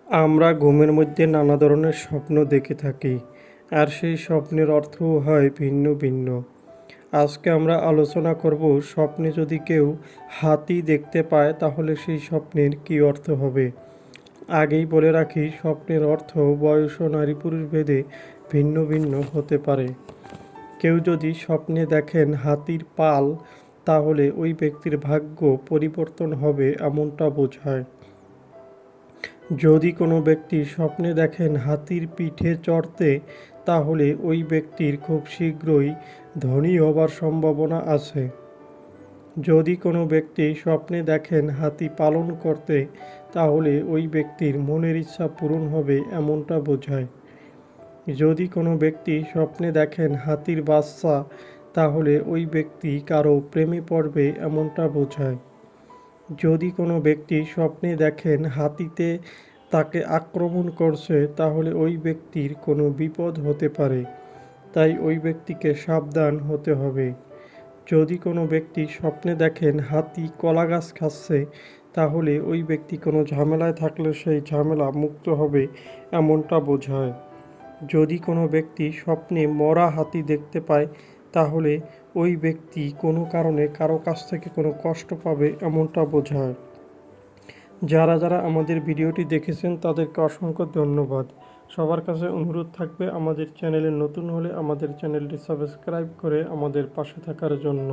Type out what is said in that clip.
আমরা ঘুমের মধ্যে নানা ধরনের স্বপ্ন দেখে থাকি, আর সেই স্বপ্নের অর্থও হয় ভিন্ন ভিন্ন। আজকে আমরা আলোচনা করব, স্বপ্নে যদি কেউ হাতি দেখতে পায় তাহলে সেই স্বপ্নের কী অর্থ হবে। আগেই বলে রাখি, স্বপ্নের অর্থ বয়স ও নারী পুরুষ ভেদে ভিন্ন ভিন্ন হতে পারে। কেউ যদি স্বপ্নে দেখেন হাতির পাল, তাহলে ওই ব্যক্তির ভাগ্য পরিবর্তন হবে এমনটা বোঝায়। যদি কোনো ব্যক্তি স্বপ্নে দেখেন হাতির পিঠে চড়তে, তাহলে ওই ব্যক্তির খুব শীঘ্রই ধনী হবার সম্ভাবনা আছে। যদি কোনো ব্যক্তি স্বপ্নে দেখেন হাতি পালন করতে, তাহলে ওই ব্যক্তির মনের ইচ্ছা পূরণ হবে এমনটা বোঝায়। যদি কোনো ব্যক্তি স্বপ্নে দেখেন হাতির বাচ্চা, তাহলে ওই ব্যক্তি কারো প্রেমে পড়বে এমনটা বোঝায়। যদি কোনো ব্যক্তি স্বপ্নে দেখেন হাতিতে তাকে আক্রমণ করছে, তাহলে ওই ব্যক্তির কোনো বিপদ হতে পারে, তাই ওই ব্যক্তিকে সাবধান হতে হবে। যদি কোনো ব্যক্তি স্বপ্নে দেখেন হাতি কলা গাছ খাচ্ছে, তাহলে ওই ব্যক্তি কোনো ঝামেলায় থাকলে সেই ঝামেলা মুক্ত হবে এমনটা বোঝায়। যদি কোনো ব্যক্তি স্বপ্নে মরা হাতি দেখতে পায়, তাহলে ওই ব্যক্তি কোনো কারণে কারো কাছ থেকে কোনো কষ্ট পাবে এমনটা বোঝায়। যারা যারা আমাদের ভিডিওটি দেখেছেন তাদেরকে অসংখ্য ধন্যবাদ। সবার কাছে অনুরোধ থাকবে, আমাদের চ্যানেলে নতুন হলে আমাদের চ্যানেলটি সাবস্ক্রাইব করে আমাদের পাশে থাকার জন্য।